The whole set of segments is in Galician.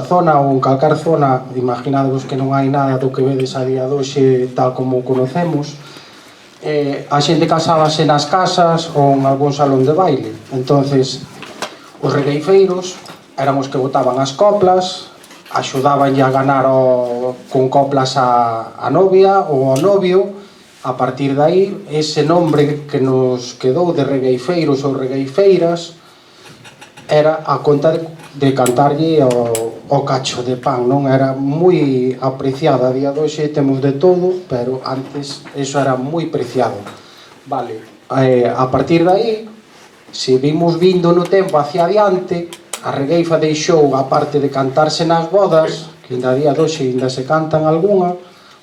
zona ou en calquer zona, imaginadvos que non hai nada do que vedes a día de hoxe tal como o conocemos, a xente casábase nas casas ou en algún salón de baile. Entonces os regueifeiros eran os que botaban as coplas, axudabanlle a ganar con coplas a novia ou ao novio. A partir de aí, ese nombre que nos quedou de regueifeiros ou regueifeiras era a conta de cantarlle o cacho de pan, non? Era moi apreciado. A día de hoxe temos de todo, pero antes eso era moi preciado. Vale, a partir de aí, se vimos vindo no tempo hacia adiante, a regueifa deixou, a parte de cantarse nas bodas, que ainda a día de hoxe ainda se cantan algunha,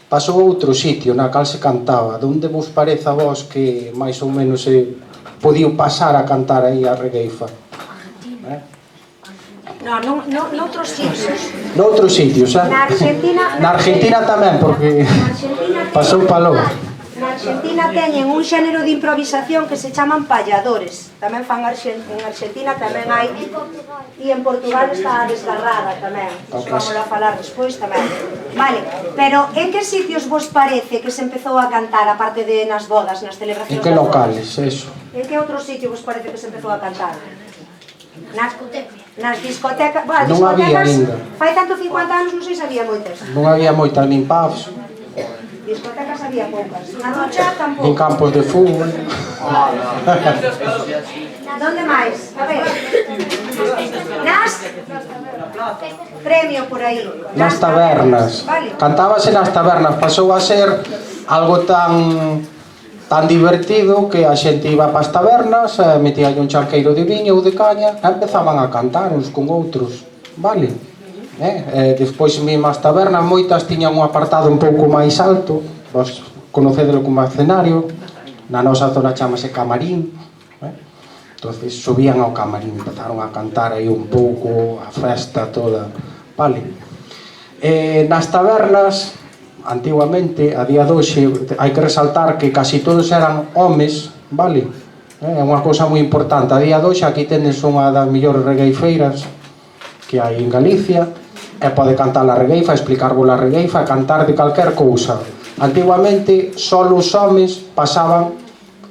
pasou a outro sitio na cal se cantaba. Donde vos parece a vos que máis ou menos se podíu pasar a cantar aí a regueifa? Noutros sitios. Noutros sitios, Na Argentina... Na Argentina tamén, porque pasou pa logo. Na Argentina teñen un xénero de improvisación que se chaman payadores. Tamén fan en Argentina, tamén hai... E en Portugal está a desgarrada tamén. Iso vamos a falar despois tamén. Vale, pero en que sitios vos parece que se empezou a cantar, aparte de nas bodas, nas celebracións? En que locales, eso? En que outro sitio vos parece que se empezou a cantar? Nas discotecas. Bueno, non había ainda. Fai 150 anos non sei se había moitas. Non había moitas, nin pubs, Discotecas había poucas. Na Rocha tampouco. nin campos de fútbol. Donde máis? A ver. Nas premio por aí. Nas tabernas. Vale. Cantábase nas tabernas. Pasou a ser algo tan divertido que a xente iba para as tabernas, metíalle un chanqueiro de viña ou de caña e empezaban a cantar uns con outros. Vale? Despois mesmo as tabernas moitas tiñan un apartado un pouco máis alto, vos conocedelo como escenario. Na nosa zona chamase camarín. Entonces subían ao camarín, empezaron a cantar aí un pouco a festa toda. Vale? Nas tabernas, antiguamente, a día de hoxe, hai que resaltar que casi todos eran homes, vale? É unha cousa moi importante. A día de hoxe aquí tenes unha das millores regueifeiras que hai en Galicia, e pode cantar a regueifa, explicarvos a regueifa, cantar de calquer cousa. Antiguamente, só os homes pasaban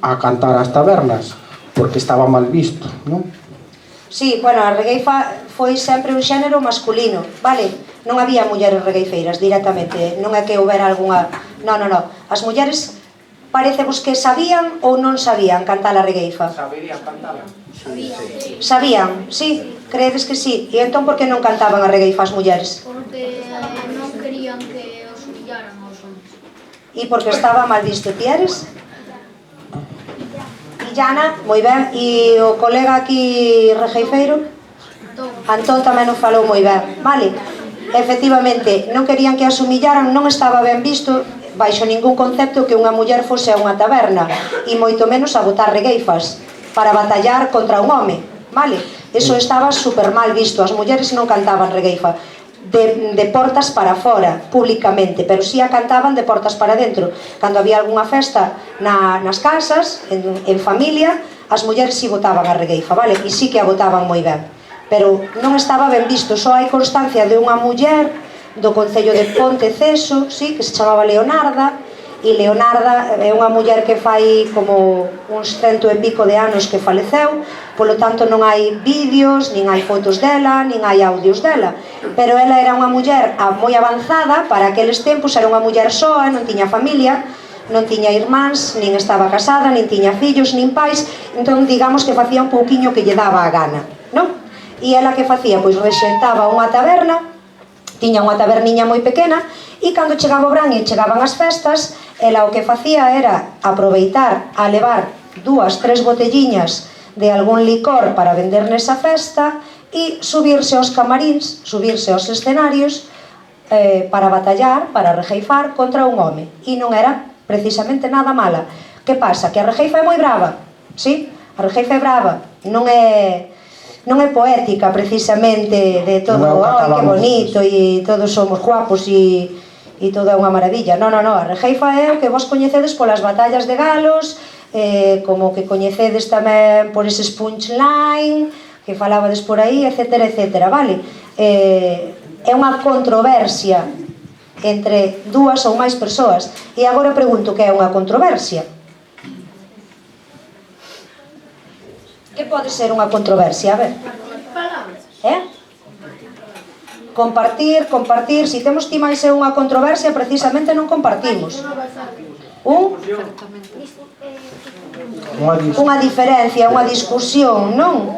a cantar as tabernas, porque estaba mal visto, non? Sí, bueno, a regueifa foi sempre un xénero masculino, vale? Non había mulleres regueifeiras directamente, non é que houbera algunha... Non. As mulleres parecevos que sabían ou non sabían cantar a regueifa? Saberían cantar? Sabían, sí, credes que sí. E entón por que non cantaban a regueifa as mulleres? Porque non querían que os humillaran aos homes. E porque estaba mal visto, ti eres? Illana, moi ben. E o colega aquí regueifeiro? Antón tamén o falou moi ben. Vale, efectivamente, non querían que as humillaran, non estaba ben visto baixo ningún concepto que unha muller fose a unha taberna e moito menos a botar regueifas para batallar contra un home, vale? Eso estaba super mal visto, as mulleres non cantaban regueifa de portas para fora, públicamente, pero si a cantaban de portas para dentro. Cando había algunha festa nas casas, en familia, as mulleres si botaban a regueifa, vale? E si que a botaban moi ben, pero non estaba ben visto. Só hai constancia de unha muller do concello de Ponteceso, sí, que se chamaba Leonarda, e Leonarda é unha muller que fai como uns 100 e pico de anos que faleceu, polo tanto non hai vídeos, nin hai fotos dela, nin hai audios dela, pero ela era unha muller moi avanzada para aqueles tempos, era unha muller soa, non tiña familia, non tiña irmáns, nin estaba casada, nin tiña fillos, nin pais, entón digamos que facía un pouquiño que lle daba a gana, non? E ela que facía? Pois rexentaba unha taberna, tiña unha taberniña moi pequena, e cando chegaba o verán e chegaban as festas, ela o que facía era aproveitar a levar 2-3 botelliñas de algún licor para vender nesa festa e subirse aos camarins, subirse aos escenarios para batallar, para regueifar contra un home. E non era precisamente nada mala. Que pasa? Que a regueifa é moi brava, sí? A regueifa é brava, non é poética precisamente de todo, ai, que bonito e todos somos guapos e todo é unha maravilla. Non, a regueifa é o que vos coñecedes polas batallas de galos, como que coñecedes tamén por eses punchline que falabades por aí, etcétera, vale? é unha controversia entre dúas ou máis persoas. E agora pregunto que é unha controversia. Que pode ser unha controversia? A ver. Compartir, si temos ti máis é unha controversia, precisamente non compartimos. Unha diferencia, unha discusión, non?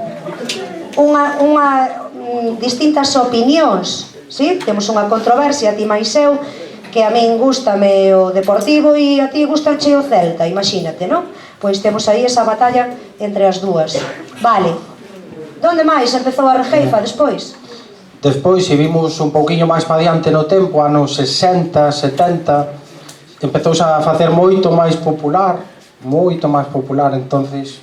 Distintas opinións, si? Temos unha controversia, ti máis eu, que a min gústame o Deportivo e a ti gustache o Celta, imagínate, non? Pois temos aí esa batalla entre as dúas. Vale. Donde máis empezou a Regueifa despois? Despois, se vimos un pouquiño máis pa diante no tempo, anos 60, 70, empezouse a facer moito máis popular, entonces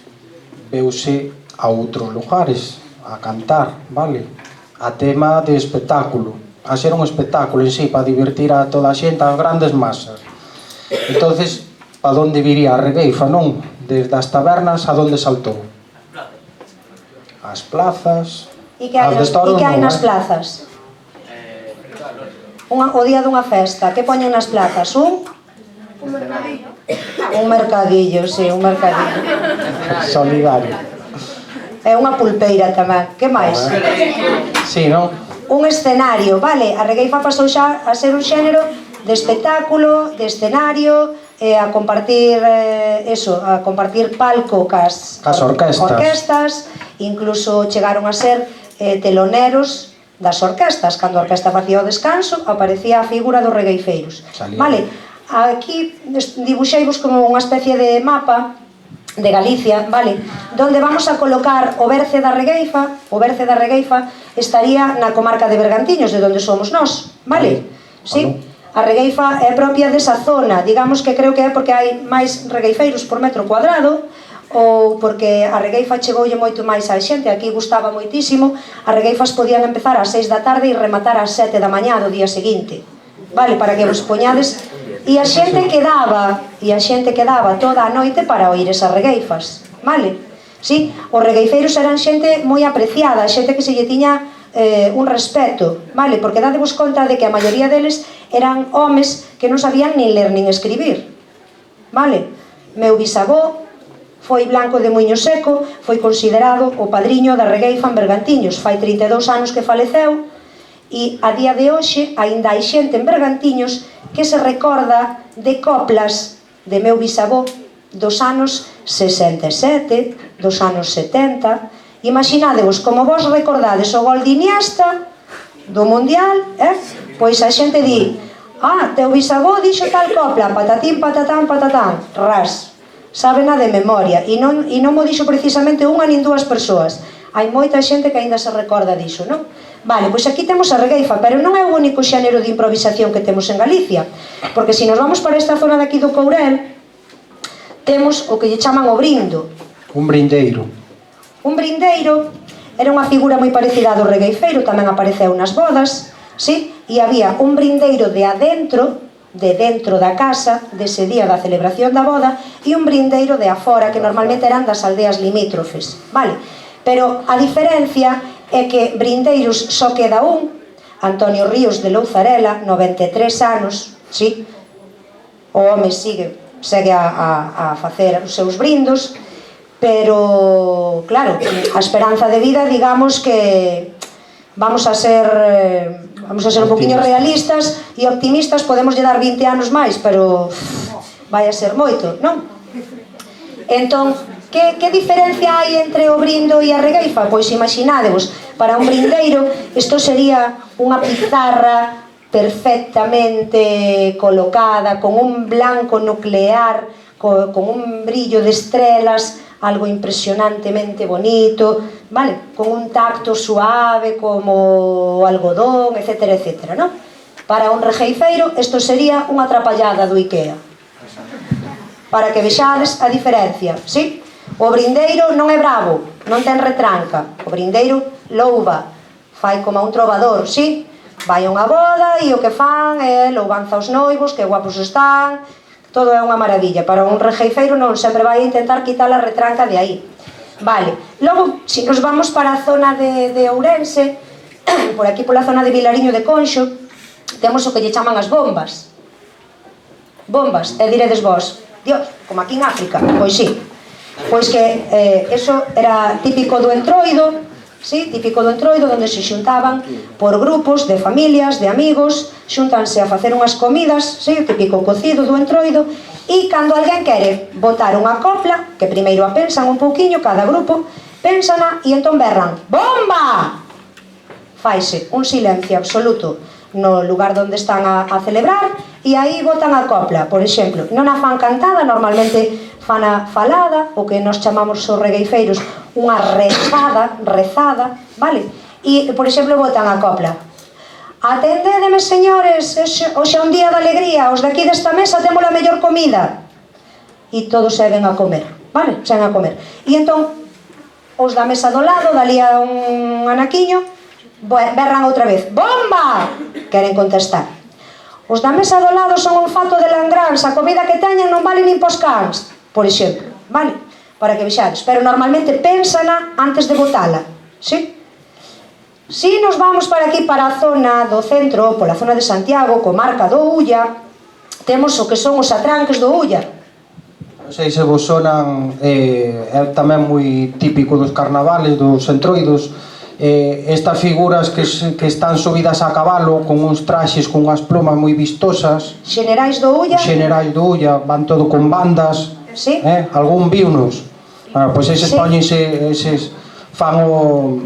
veuse a outros lugares a cantar, vale? A tema de espectáculo, a ser un espectáculo en sí, para divertir a toda a xente, as grandes masas. Entonces, pa onde viría a Regueifa, non? Desde as tabernas a onde saltou? As plazas. E que hai nas plazas? O día dunha festa, que poñen nas plazas? Un mercadillo, sí, un mercadillo solidario. É unha pulpeira tamén. Que máis? Sí, non? Un escenario, vale? A Regueifa pasou xa a ser un xénero de espectáculo, de escenario, a compartir a compartir palco cas orquestas, incluso chegaron a ser teloneros das orquestas. Cando a orquesta facía o descanso, aparecía a figura dos regueifeiros. Vale? Aquí dibuxeivos como unha especie de mapa de Galicia, vale? Donde vamos a colocar o berce da Regueifa. O berce da Regueifa estaría na comarca de Bergantiños, de onde somos nós, vale? Sí? A Regueifa é propia desa zona, digamos que creo que é porque hai máis regueifeiros por metro cuadrado, ou porque a Regueifa chegoulle moito máis á xente, aquí gustaba moitísimo. As regueifas podían empezar ás 6 da tarde e rematar ás 7 da mañá do día seguinte, vale, para que vos poñades. E a xente quedaba toda a noite para oír esas regueifas, vale? Sí, os regueifeiros eran xente moi apreciada, xente que se lle tiña un respeto, vale? Porque dadevos conta de que a maioría deles eran homes que non sabían nin ler nin escribir, vale? Meu bisavó foi Blanco de Muiño Seco, foi considerado o padriño da Regueifa en Bergantiños. Fai 32 anos que faleceu e a día de hoxe aínda hai xente en Bergantiños que se recorda de coplas de meu bisavó dos anos 67, dos anos 70. Imaginádevos, como vos recordades o gol de Iniesta do Mundial, pois a xente di: teu bisavó dixo tal copla, patatín, patatán, patatán, ras. Sábena de memoria, e non mo dixo precisamente unha nin dúas persoas. Hai moita xente que aínda se recorda diso, non? Vale, pois aquí temos a Regueifa, pero non é o único xénero de improvisación que temos en Galicia, porque se nos vamos para esta zona de aquí do Courel, temos o que lle chaman o brindo. Un brindeiro. Un brindeiro era unha figura moi parecida ao regueifeiro, tamén apareceu nas bodas, sí? E había un brindeiro de dentro da casa, dese día da celebración da boda, e un brindeiro de afora, que normalmente eran das aldeas limítrofes, vale? Pero a diferencia é que brindeiros só queda un, Antonio Ríos de Louzarela, 93 anos, sí? O home segue a facer os seus brindos, pero, claro, a esperanza de vida, digamos que vamos a ser un poquinho realistas e optimistas, podemos lle dar 20 anos máis, pero vai a ser moito, non? Entón, que diferencia hai entre o brindo e a regueifa? Pois imaginádevos, para un brindeiro isto sería unha pizarra perfectamente colocada, con un blanco nuclear, con un brillo de estrelas, algo impresionantemente bonito, vale? Con un tacto suave como o algodón, etcétera, etcétera, non? Para un regueifeiro isto sería unha trapallada do Ikea. Para que vexades a diferencia, sí? O brindeiro non é bravo, non ten retranca. O brindeiro louva, fai como un trovador, sí? Vai a unha boda e o que fan é louvanza aos noivos, que guapos están, todo é unha maravilla. Para un regueifeiro non, sempre vai a intentar quitar a retranca de aí. Vale, logo, se nos vamos para a zona de Ourense, por aquí pola zona de Vilariño de Conxo, temos o que lle chaman as bombas. Bombas, e diredes vos, Dios, como aquí en África. Pois sí, pois que eso era típico do Entroido, sí, típico do Entroido, onde se xuntaban por grupos de familias, de amigos, xuntanse a facer unhas comidas, sí, o típico cocido do Entroido, e cando alguén quere botar unha copla, que primeiro a pensan un pouquiño, cada grupo, pensana, e entón berran, bomba! Faise un silencio absoluto no lugar onde están a celebrar, e aí botan a copla, por exemplo, non a fan cantada, normalmente fan a falada, o que nos chamamos os regueifeiros unha rezada, vale? E, por exemplo, botan a copla. Atendédeme, señores, hoxe é un día de alegría, os de aquí desta mesa temos a mellor comida. E todos seguen a comer, vale? Seguen a comer. E entón, os da mesa do lado, dali a un anaquiño, berran outra vez, bomba! Queren contestar. Os da mesa do lado son un fato de langráns, a comida que teñen non vale nin pos cans, por exemplo, vale? Para que vexades, pero normalmente pénsana antes de botala, sí? Si nos vamos para aquí, para a zona do centro, pola zona de Santiago, comarca do Ulla, temos o que son os atranques do Ulla. Non sei se vos sonan, é tamén moi típico dos carnavales, dos entroidos, estas figuras que están subidas a cabalo con uns traxes con unhas plumas moi vistosas, Xenerais do Ulla, xenerais do Ulla, van todo con bandas, sí. Algún viunos, pois eses Sí. póñense, eses fan o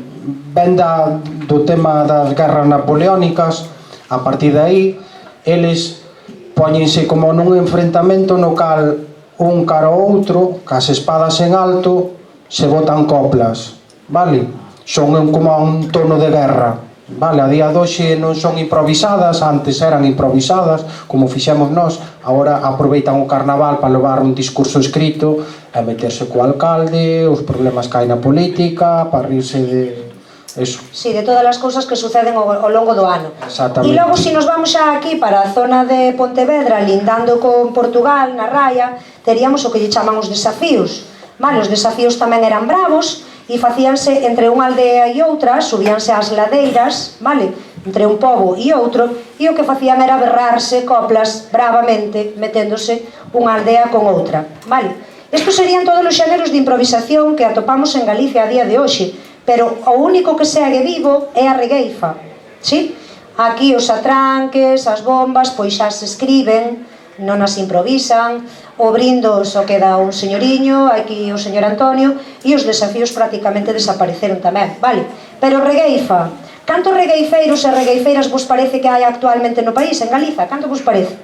venda do tema das guerras napoleónicas. A partir de aí eles póñense como nun enfrentamento no cal un cara ao outro, cas espadas en alto, se botan coplas, vale? Son como un tono de guerra, vale? A día de hoxe non son improvisadas, antes eran improvisadas, como fixemos nós. Agora aproveitan o carnaval para levar un discurso escrito e meterse co alcalde, os problemas que hai na política, para rirse de eso. Sí, de todas as cousas que suceden ao longo do ano. Exactamente. E logo, se nos vamos xa aquí para a zona de Pontevedra, lindando con Portugal, na Raia, teríamos o que lle chaman os desafíos. Vale, os desafíos tamén eran bravos, e facíanse entre unha aldea e outra, subíanse ás ladeiras, vale, entre un pobo e outro, e o que facían era berrarse coplas bravamente, meténdose unha aldea con outra, vale. Estos serían todos os xéneros de improvisación que atopamos en Galicia a día de hoxe, pero o único que segue vivo é a regueifa, sí? Aquí os atranques, as bombas, pois xa se escriben, non as improvisan, o brindos o que dá un señoriño, aquí o señor Antonio, e os desafíos prácticamente desapareceron tamén, vale? Pero regueifa, cantos regueifeiros e regueifeiras vos parece que hai actualmente no país, en Galiza? Canto vos parece?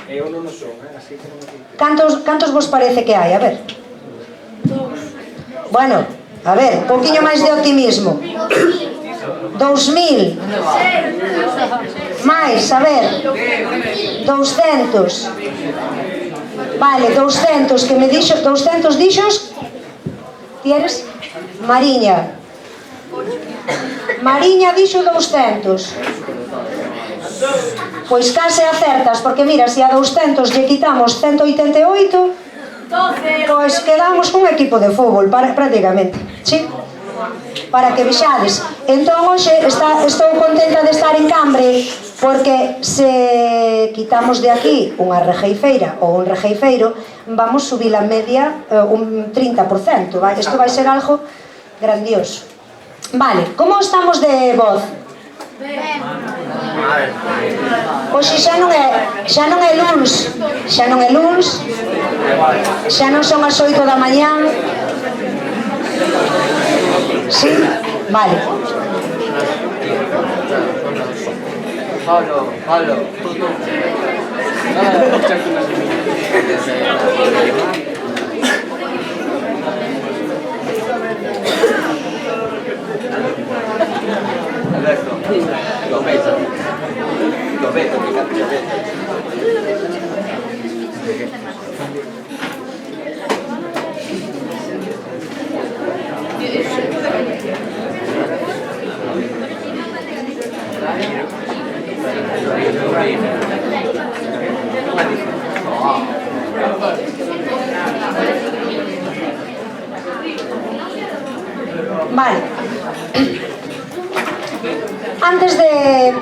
Eu non o son, así que non me... Cantos vos parece que hai? A ver. Bueno, a ver, un poquinho máis de optimismo. 2000. Máis, a ver. 200. Vale, 200, que me dixo, 200 dixos? Tienes? Mariña. Mariña dixo 200. Pois case acertas, porque mira, se a 200 lle quitamos 188, pois quedamos cun equipo de fútbol, prácticamente, sí? Para que vexades. Entón, hoxe estou contenta de estar en Cambre, porque se quitamos de aquí unha regueifeira ou un regueifeiro, vamos subir a media un 30%. Isto vai ser algo grandioso. Vale, como estamos de voz? Hoxe xa non é luns, xa non son as 8 da mañá. Sí, vale. Vale. Antes de